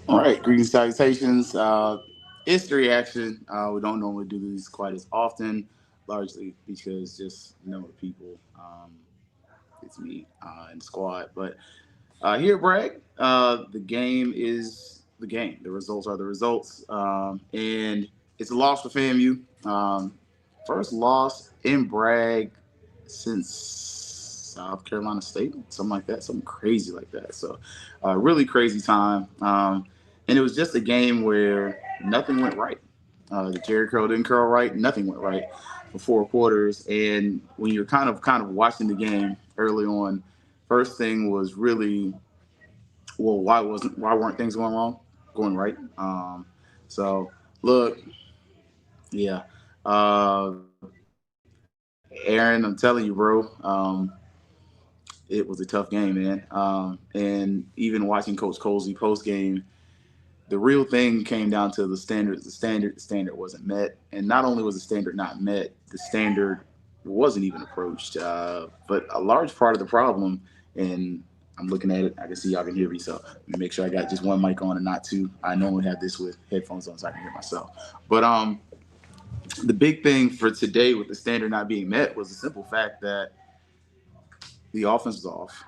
All right, greetings, salutations. It's the reaction. We don't normally do these quite as often, largely because just the people. It's me and the squad. But here, Bragg, the game is the game. The results are the results. And it's a loss for FAMU. First loss in Bragg since South Carolina State, something like that, something crazy like that. So, really crazy time. And it was just a game where nothing went right. The Jerry curl didn't curl right. Nothing went right for four quarters. And when you're kind of watching the game early on, first thing was really, well, why weren't things going right? So look, yeah, uh, Aaron, I'm telling you, bro. It was a tough game, man. And even watching Coach Colsey post game, the real thing came down to the standard. The standard wasn't met, and not only was the standard not met, the standard wasn't even approached. But a large part of the problem, and I'm looking at it, I can see y'all can hear me, so let me make sure I got just one mic on and not two. I normally have this with headphones on so I can hear myself. But the big thing for today with the standard not being met was the simple fact that the offense was off.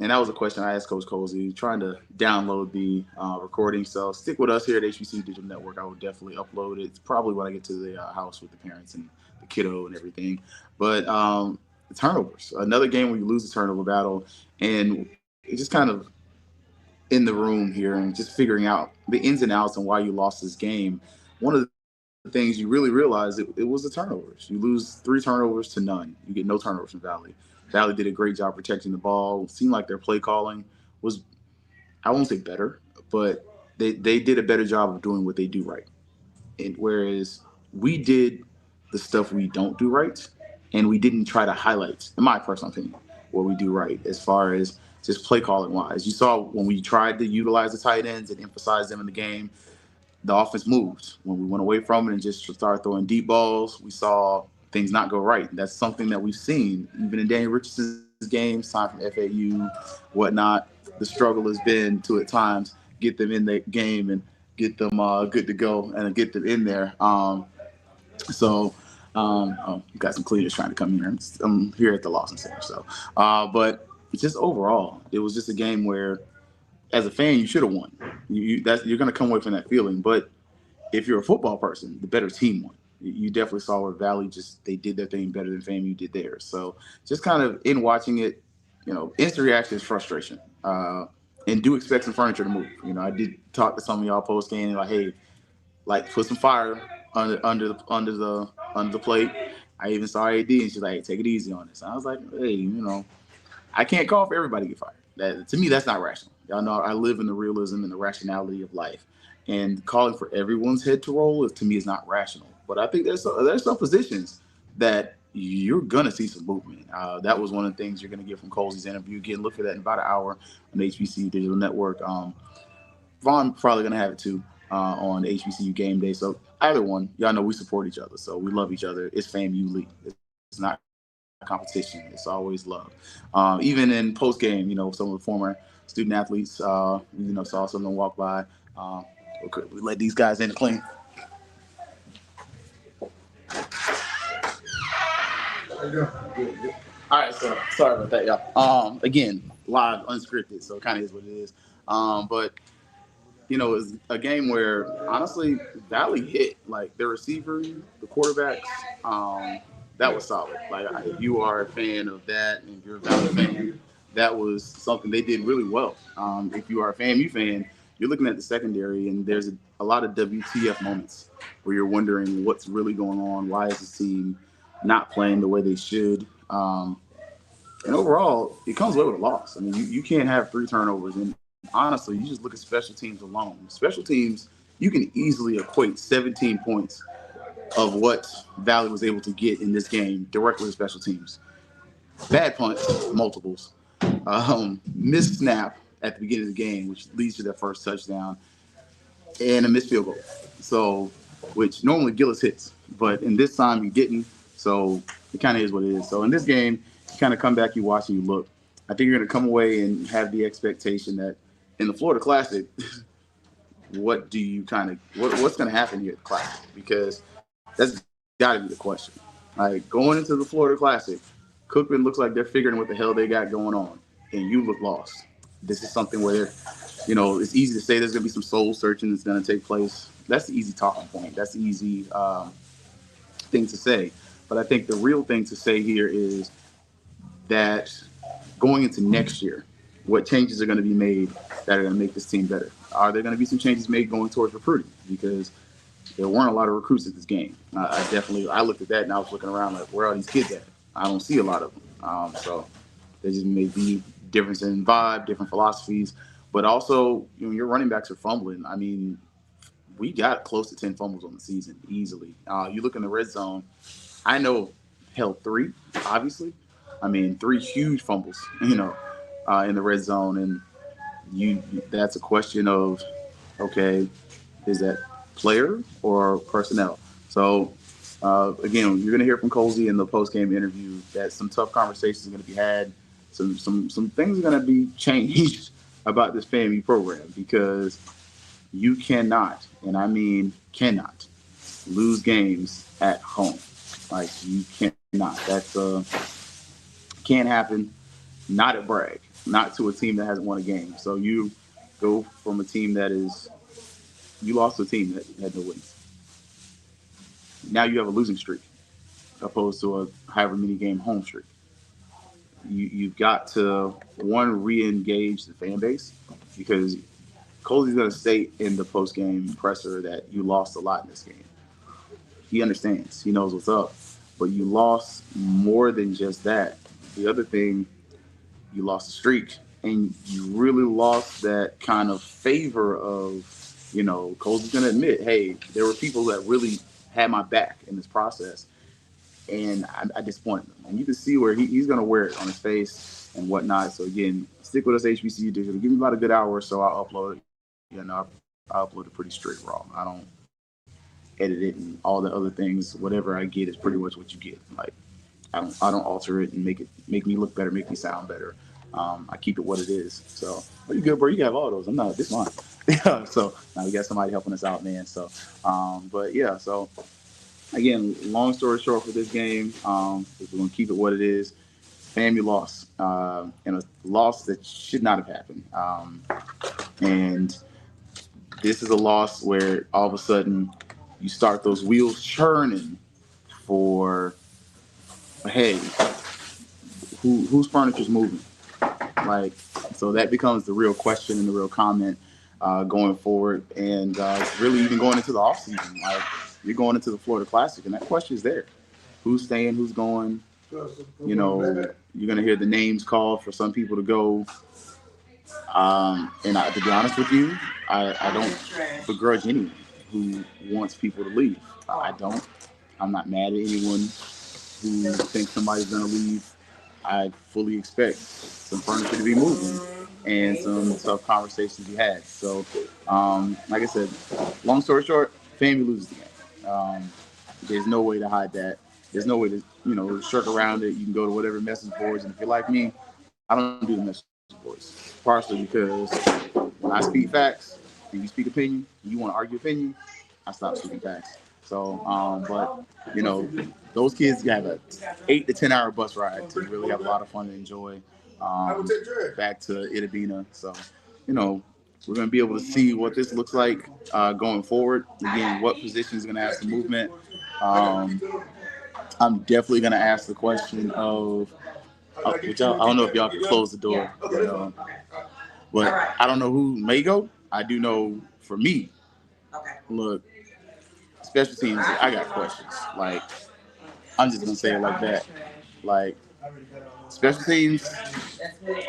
And that was a question I asked Coach Colsey, trying to download the recording. So stick with us here at HBC Digital Network. I will definitely upload it. It's probably when I get to the house with the parents and the kiddo and everything. But the turnovers, another game where you lose the turnover battle, and it's just kind of in the room here and just figuring out the ins and outs and why you lost this game. One of the things you really realize it was the turnovers. You lose three turnovers to none. You get no turnovers from Valley. Valley did a great job protecting the ball. It seemed like their play calling was, I won't say better, but they did a better job of doing what they do right. And whereas we did the stuff we don't do right, and we didn't try to highlight, in my personal opinion, what we do right as far as just play calling wise. You saw when we tried to utilize the tight ends and emphasize them in the game, the offense moved. When we went away from it and just started throwing deep balls, we saw things not go right. That's something that we've seen even in Danny Richardson's games, time from FAU, whatnot. The struggle has been to at times get them in the game and get them good to go and get them in there. Got some cleaners trying to come here. I'm here at the Lawson Center. But just overall, it was just a game where, as a fan, you should have won. You're going to come away from that feeling. But if you're a football person, the better team won. You definitely saw where Valley just they did their thing better than FAMU did theirs. So just kind of in watching it, instant reaction is frustration. And do expect some furniture to move. I did talk to some of y'all post game like, hey, like put some fire under the plate. I even saw AD and she's like, hey, take it easy on this. And I was like, hey, I can't call for everybody to get fired. That to me, that's not rational. Y'all know I live in the realism and the rationality of life, and calling for everyone's head to roll to me is not rational. But I think there's some positions that you're gonna see some movement. That was one of the things you're gonna get from Colsey's interview. Again, look for that in about an hour on the HBC Digital Network. Vaughn probably gonna have it too on HBCU game day. So either one, y'all know we support each other, so we love each other. It's FAMU League. It's not competition. It's always love. Even in post game, some of the former student athletes, saw some of them walk by. We let these guys in clean. All right, so sorry about that, y'all. Again, live, unscripted, so it kind of is what it is. But it was a game where honestly Valley hit like their receiver, the quarterbacks. That was solid. Like if you are a fan of that, and if you're a Valley fan, that was something they did really well. If you are a FAMU fan, you're looking at the secondary, and there's a lot of WTF moments where you're wondering what's really going on. Why is this team not playing the way they should? And overall, it comes away with a loss. I mean, you can't have three turnovers. And honestly, you just look at special teams alone. Special teams, you can easily equate 17 points of what Valley was able to get in this game directly to special teams. Bad punts, multiples, missed snap at the beginning of the game, which leads to their first touchdown, and a missed field goal. So, which normally Gillis hits, but in this time he didn't. So it kind of is what it is. So in this game, you kind of come back, you watch, and you look. I think you're going to come away and have the expectation that in the Florida Classic, what do you what's going to happen here at the Classic? Because that's got to be the question. Like going into the Florida Classic, Cookman looks like they're figuring what the hell they got going on, and you look lost. This is something where, it's easy to say there's going to be some soul searching that's going to take place. That's the easy talking point. That's the easy thing to say. But I think the real thing to say here is that going into next year, what changes are going to be made that are going to make this team better? Are there going to be some changes made going towards recruiting? Because there weren't a lot of recruits at this game. I looked at that and I was looking around like, where are these kids at? I don't see a lot of them. So there just may be difference in vibe, different philosophies, but also, your running backs are fumbling. I mean, we got close to 10 fumbles on the season easily. You look in the red zone, I know held 3, obviously. I mean, 3 huge fumbles, in the red zone. And that's a question of, okay, is that player or personnel? So, again, you're going to hear from Colsey in the post-game interview that some tough conversations are going to be had. Some things are going to be changed about this FAMU program, because you cannot, and I mean cannot, lose games at home. Like, you cannot. That's can't happen. Not at Bragg. Not to a team that hasn't won a game. So you go from a team you lost to a team that had no wins. Now you have a losing streak, opposed to a however many game home streak. You've got to, one, re-engage the fan base, because Coley's going to state in the post-game presser that you lost a lot in this game. He understands. He knows what's up. But you lost more than just that. The other thing, you lost a streak, and you really lost that kind of favor of, Coley's going to admit, hey, there were people that really had my back in this process, and I disappointed them. And you can see where he's going to wear it on his face and whatnot. So again, stick with us, HBCU. Give me about a good hour or so. I'll upload it. I upload it pretty straight raw. I don't edit it and all the other things. Whatever I get is pretty much what you get. Like, I don't alter it and make me look better, make me sound better. I keep it what it is. So, well, you good, bro? You have all those. I'm not. This one. Yeah. So now we got somebody helping us out, man. So, but yeah. So again, long story short for this game, if we're gonna keep it what it is, FAMU lost, and a loss that should not have happened. And this is a loss where all of a sudden you start those wheels churning for, hey, whose furniture's moving? Like, so that becomes the real question and the real comment going forward, and really even going into the offseason. Like, you're going into the Florida Classic, and that question is there: who's staying, who's going? You're gonna hear the names called for some people to go. And to be honest with you, I don't begrudge anyone who wants people to leave. I don't. I'm not mad at anyone who thinks somebody's going to leave. I fully expect some furniture to be moving and some tough conversations to be had. So, like I said, long story short, FAMU loses the game. There's no way to hide that. There's no way to, shirk around it. You can go to whatever message boards. And if you're like me, I don't do the message boards. Partially because when I speak facts and you speak opinion, and you want to argue opinion, I stop speaking facts. So, but those kids have a 8 to 10 hour bus ride to really have a lot of fun and enjoy. Back to Itabena. So, we're going to be able to see what this looks like going forward. Again, what position is going to have some movement. I'm definitely going to ask the question of, which I don't know if y'all can close the door, but I don't know who may go. I do know for me, look, special teams, I got questions. Like, I'm just going to say it like that. Like, special teams,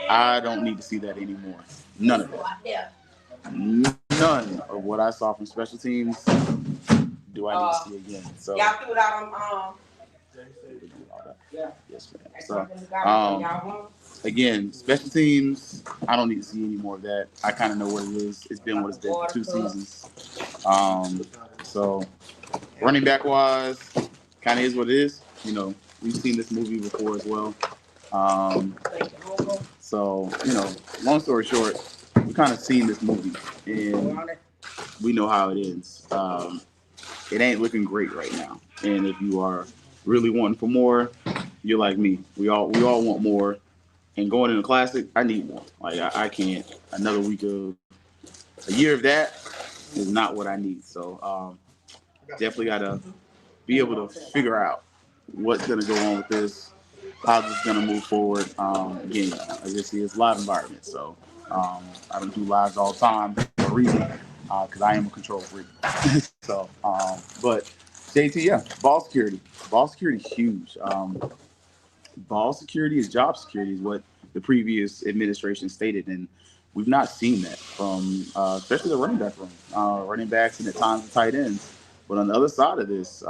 I don't need to see that anymore. None of it. None of what I saw from special teams do I need to see again. So, y'all threw it out on yes, ma'am. So, again, special teams, I don't need to see any more of that. I kind of know what it is. It's been what it's been for 2 seasons. So, running back wise, kind of is what it is. We've seen this movie before as well. So, long story short, we kind of seen this movie, and we know how it ends. It ain't looking great right now. And if you are really wanting for more, you're like me. We all want more. And going in the classic, I need more. Like I can't another week of a year of that is not what I need. So definitely gotta be able to figure out what's gonna go on with this, how this is gonna move forward. Again, as you see, it's live environment, so I don't do lives all the time for a reason, because I am a control freak. So, but JT, yeah, ball security, huge. Ball security is job security, is what the previous administration stated, and we've not seen that from especially the running back room, running backs and at times the tight ends. But on the other side of this,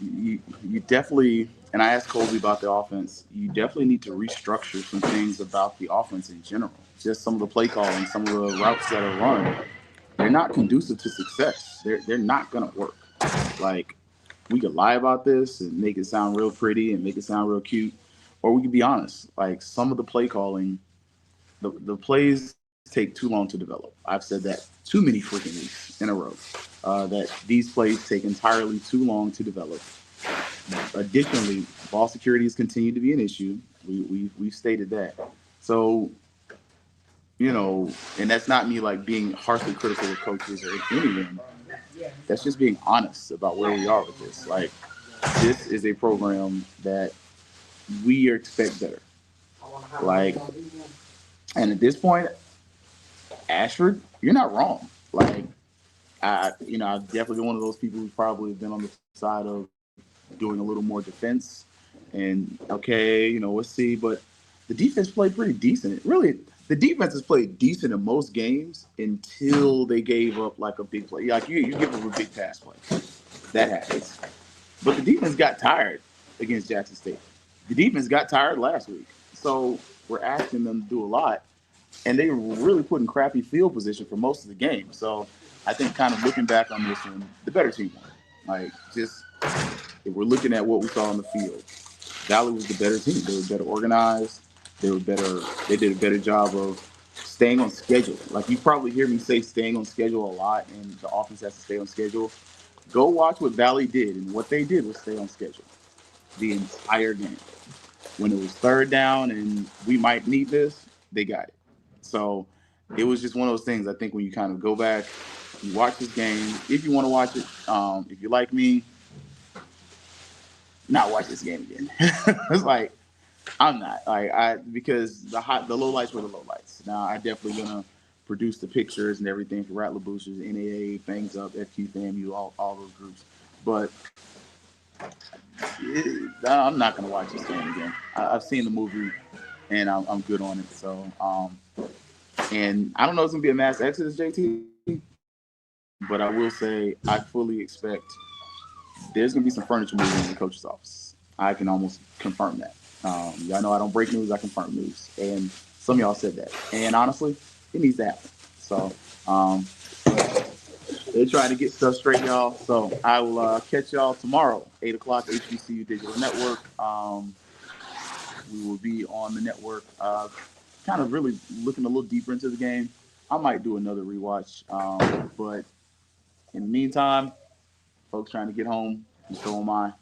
you definitely, and I asked Colby about the offense, you definitely need to restructure some things about the offense in general. Just some of the play calling, some of the routes that are run, they're not conducive to success. They're not going to work. Like, we could lie about this and make it sound real pretty and make it sound real cute, or we could be honest. Like, some of the play calling, the plays take too long to develop. I've said that too many freaking weeks in a row. That these plays take entirely too long to develop. Additionally, ball security has continued to be an issue. We've stated that. So, and that's not me like being harshly critical of coaches or anything. That's just being honest about where we are with this. Like, this is a program that we expect better. Like, and at this point, Ashford, you're not wrong. Like, I've definitely been one of those people who's probably been on the side of doing a little more defense. And okay, we'll see. But the defense played pretty decent. Really, the defense has played decent in most games until they gave up like a big play. Like you give them a big pass play, that happens. But the defense got tired against Jackson State. The defense got tired last week. So we're asking them to do a lot, and they were really put in crappy field position for most of the game. So I think kind of looking back on this one, the better team won. Like, just if we're looking at what we saw on the field, Valley was the better team. They were better organized. They were better. They did a better job of staying on schedule. Like, you probably hear me say staying on schedule a lot, and the offense has to stay on schedule. Go watch what Valley did, and what they did was stay on schedule the entire game. When it was third down and we might need this, they got it. So it was just one of those things. I think when you kind of go back, you watch this game, if you want to watch it, if you're like me, not watch this game again. It's like, I'm not because the low lights were the low lights. Now I definitely gonna produce the pictures and everything for Rattler Boosters, NAA, Fangs Up, FQ, FAMU, all those groups. But I'm not gonna watch this game again. I've seen the movie, and I'm good on it. So, and I don't know if it's gonna be a mass exodus, JT, but I will say I fully expect there's gonna be some furniture moving in the coach's office. I can almost confirm that. Y'all know I don't break news; I confirm news, and some of y'all said that. And honestly, it needs to happen. So they're trying to get stuff straight, y'all. So I will catch y'all tomorrow, 8 o'clock, HBCU Digital Network. We will be on the network, kind of really looking a little deeper into the game. I might do another rewatch, but in the meantime, folks trying to get home, and so am I.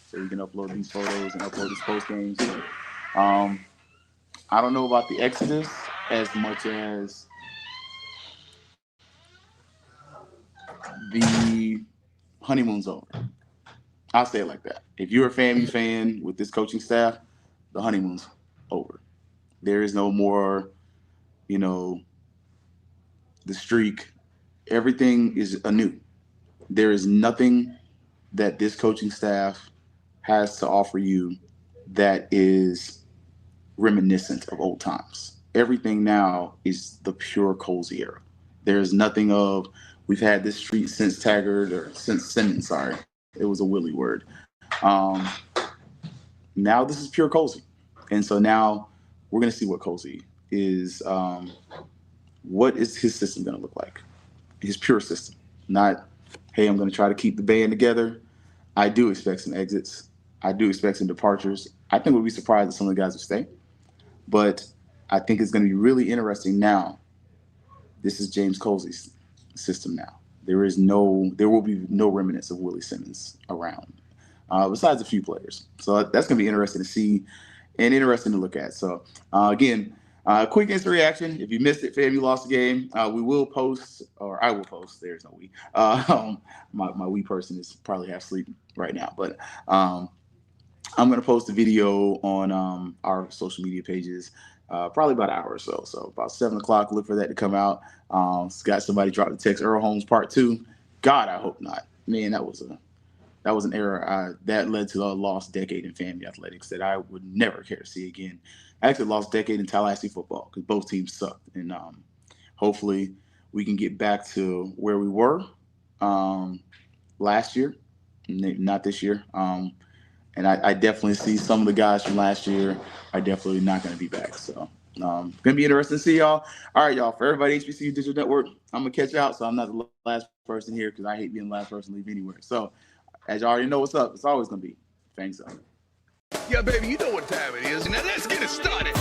So we can upload these photos and upload these post games. I don't know about the Exodus as much as the honeymoon's over. I'll say it like that. If you're a FAMU fan with this coaching staff, the honeymoon's over. There is no more, the streak. Everything is anew. There is nothing that this coaching staff has to offer you that is reminiscent of old times. Everything now is the pure Colsey era. There's nothing of we've had this street since Taggart or since Simmons. Sorry, it was a Willie word. Now this is pure Colsey, and so now we're gonna see what Colsey is. What is his system gonna look like? His pure system, not hey, I'm gonna try to keep the band together. I do expect some exits. I do expect some departures. I think we'll be surprised that some of the guys will stay. But I think it's going to be really interesting now. This is James Colsey's system now. There will be no remnants of Willie Simmons around, besides a few players. So that's going to be interesting to see and interesting to look at. So again, quick instant reaction. If you missed it, FAMU lost the game. We will post, or I will post. There's no we. My we person is probably half asleep right now, but I'm going to post a video on our social media pages, probably about an hour or so. So about 7 o'clock, look for that to come out. Got somebody drop the text, Earl Holmes Part 2. God, I hope not. Man, that was an error that led to a lost decade in FAMU athletics that I would never care to see again. Actually, lost decade in Tallahassee football because both teams sucked. And hopefully we can get back to where we were last year, not this year. And I definitely see some of the guys from last year are definitely not going to be back. So going to be interesting to see y'all. All right, y'all. For everybody at HBCU Digital Network, I'm going to catch out. So I'm not the last person here because I hate being the last person to leave anywhere. So as you already know what's up, it's always going to be Fangs Up. Yeah, baby, you know what time it is. Now let's get it started.